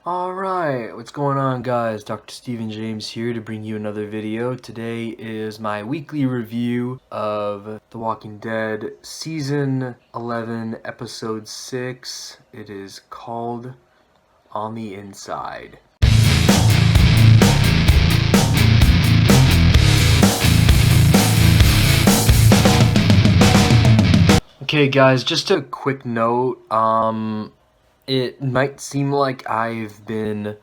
Alright, what's going on guys? Dr. Stephen James here to bring you another video. Today is my weekly review of The Walking Dead Season 11, Episode 6. It is called On the Inside. Okay guys, just a quick note. It might seem like I've been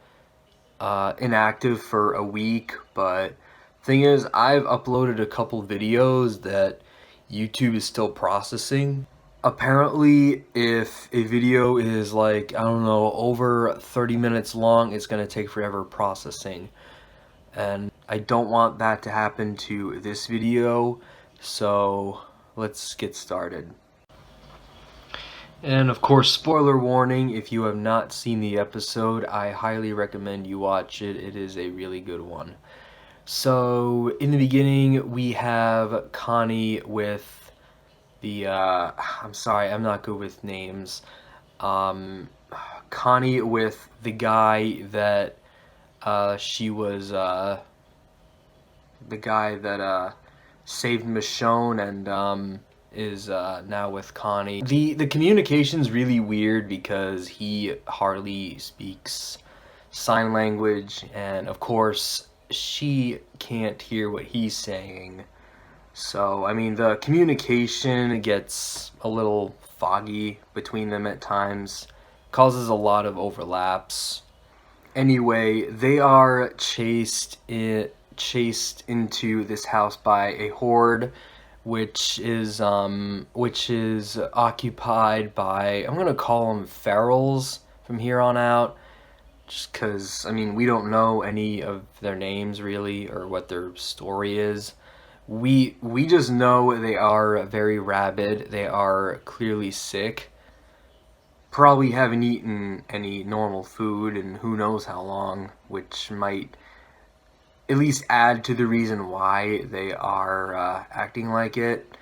inactive for a week, but thing is, I've uploaded a couple videos that YouTube is still processing. Apparently, if a video is like, I don't know, over 30 minutes long, it's gonna take forever processing. And I don't want that to happen to this video, so let's get started. And of course, spoiler warning, if you have not seen the episode, I highly recommend you watch it. It is a really good one. So, in the beginning, we have Connie with the, I'm sorry, I'm not good with names. Connie with the guy that, she was, the guy that, saved Michonne and, is now with Connie. The communication's really weird because he hardly speaks sign language, and of course she can't hear what he's saying. So, I mean, the communication gets a little foggy between them at times, causes a lot of overlaps. Anyway, they are chased into this house by a horde, which is occupied by, I'm gonna call them ferals from here on out, just because, I mean, we don't know any of their names really or what their story is. We just know they are very rabid. They are clearly sick. Probably haven't eaten any normal food in who knows how long, which might at least add to the reason why they are acting like it.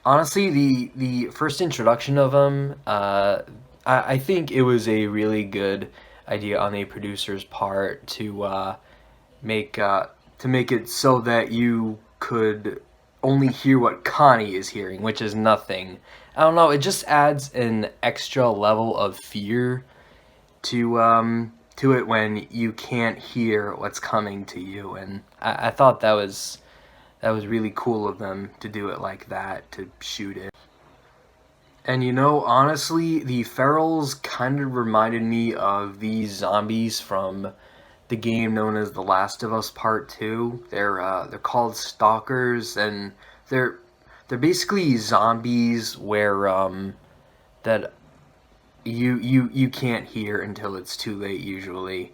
Honestly, the first introduction of them, I think it was a really good idea on the producer's part to make it so that you could only hear what Connie is hearing, which is nothing. I don't know, it just adds an extra level of fear to it when you can't hear what's coming to you, and I thought that was really cool of them to do it like that, to shoot it. And you know, honestly, the ferals kind of reminded me of these zombies from the game known as The Last of Us Part 2. They're called stalkers, and they're basically zombies where that you can't hear until it's too late usually.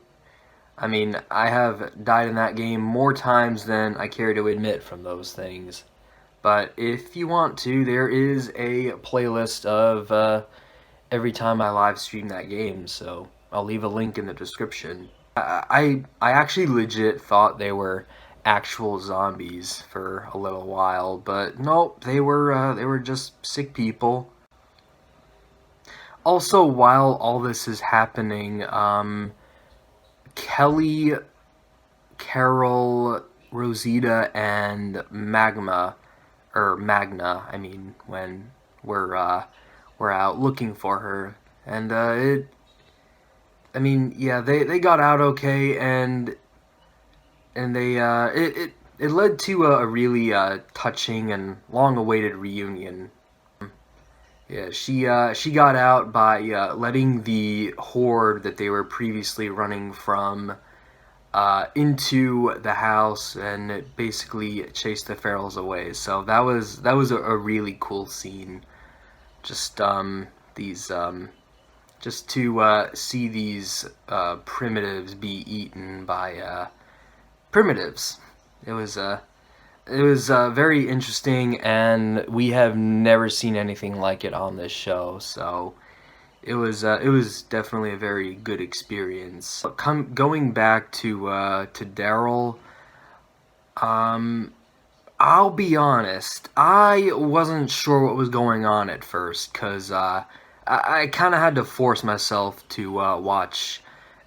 I mean, I have died in that game more times than I care to admit from those things. But if you want to, there is a playlist of every time I live stream that game, so I'll leave a link in the description. I actually legit thought they were actual zombies for a little while, but nope, they were just sick people. Also, while all this is happening, Kelly, Carol, Rosita, and Magna, I mean, when we're out looking for her, and I mean, yeah, they got out okay, and it led to a really touching and long-awaited reunion. Yeah, she got out by letting the horde that they were previously running from into the house, and it basically chased the ferals away. So that was a really cool scene. Just these just to see these primitives be eaten by primitives. It was very interesting, and we have never seen anything like it on this show, so it was definitely a very good experience. Going back to Daryl, I'll be honest, I wasn't sure what was going on at first, because I kind of had to force myself to watch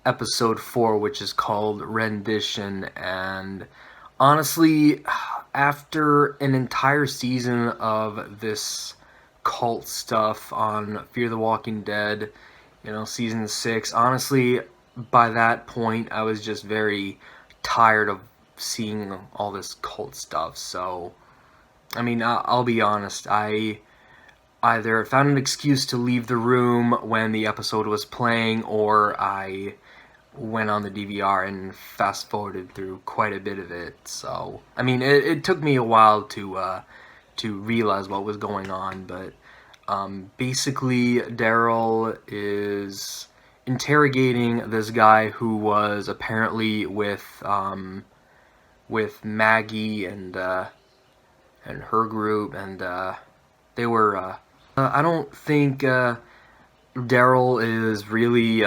episode 4, which is called Rendition, and honestly, after an entire season of this cult stuff on Fear the Walking Dead, season 6, honestly, by that point, I was just very tired of seeing all this cult stuff. So, I mean, I'll be honest, I either found an excuse to leave the room when the episode was playing, or I went on the DVR and fast forwarded through quite a bit of it. So, I mean, it took me a while to realize what was going on, but basically, Daryl is interrogating this guy who was apparently with Maggie and her group, and they were. I don't think Daryl is really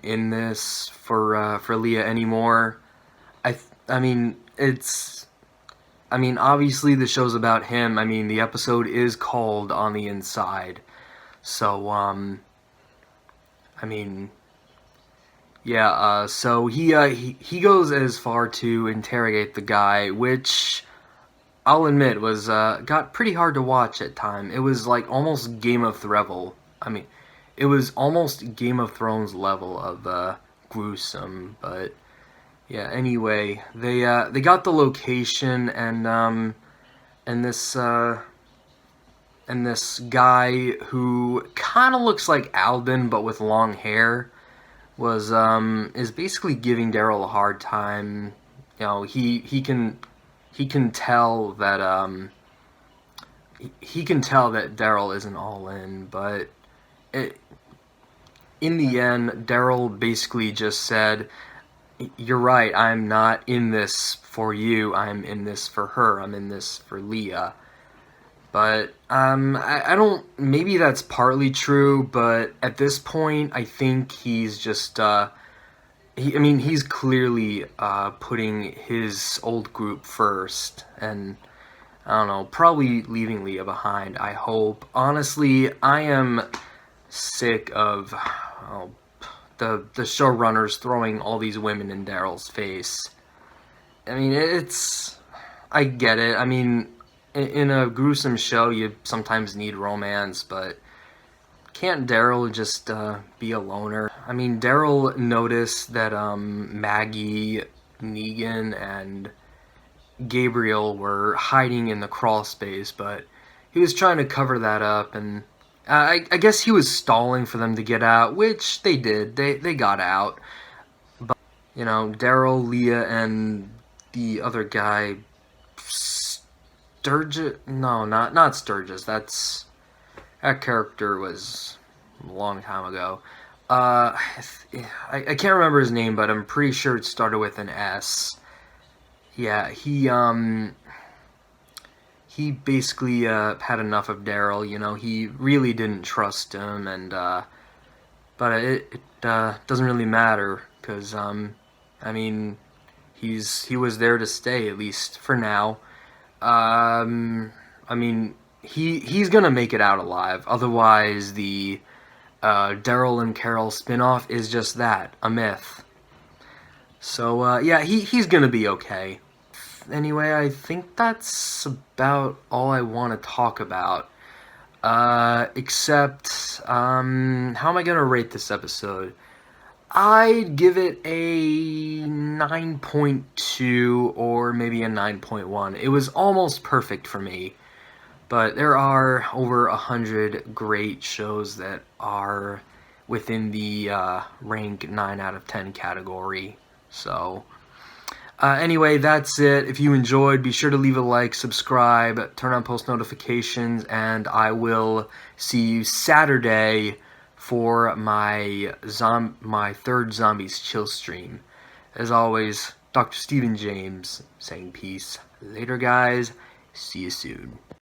in this for Leah anymore. I mean, obviously the show's about him. I mean, the episode is called On the Inside. So, I mean, yeah, so he goes as far to interrogate the guy, which I'll admit was got pretty hard to watch at time. It was like almost Game of Thrones. I mean, it was almost Game of Thrones level of gruesome, but yeah. Anyway, they got the location, and this guy who kind of looks like Alden but with long hair was is basically giving Daryl a hard time. He can tell that Daryl isn't all in, but in the end, Daryl basically just said, "You're right. I'm not in this for you. I'm in this for her. I'm in this for Leah." But I don't. Maybe that's partly true, but at this point, I think he's just. He's clearly putting his old group first, and I don't know, probably leaving Leah behind, I hope. Honestly, I am sick of the showrunners throwing all these women in Daryl's face. I mean, I get it. I mean, in a gruesome show, you sometimes need romance, but can't Daryl just be a loner? I mean, Daryl noticed that Maggie, Negan, and Gabriel were hiding in the crawl space, but he was trying to cover that up, and I guess he was stalling for them to get out, which they did. They got out. But, Daryl, Leah, and the other guy, Sturgis? No, not Sturgis. That character was a long time ago. I can't remember his name, but I'm pretty sure it started with an S. Yeah, he basically had enough of Daryl. He really didn't trust him, and but it doesn't really matter, because I mean, he was there to stay, at least for now. I mean, he's gonna make it out alive. Otherwise, the Daryl and Carol spinoff is just that, a myth. So yeah, he's gonna be okay. Anyway, I think that's about all I want to talk about. Except, how am I gonna rate this episode? I'd give it a 9.2 or maybe a 9.1. It was almost perfect for me. But there are over 100 great shows that are within the rank 9 out of 10 category. So, anyway, that's it. If you enjoyed, be sure to leave a like, subscribe, turn on post notifications, and I will see you Saturday for my third Zombies Chill stream. As always, Dr. Stephen James saying peace. Later, guys. See you soon.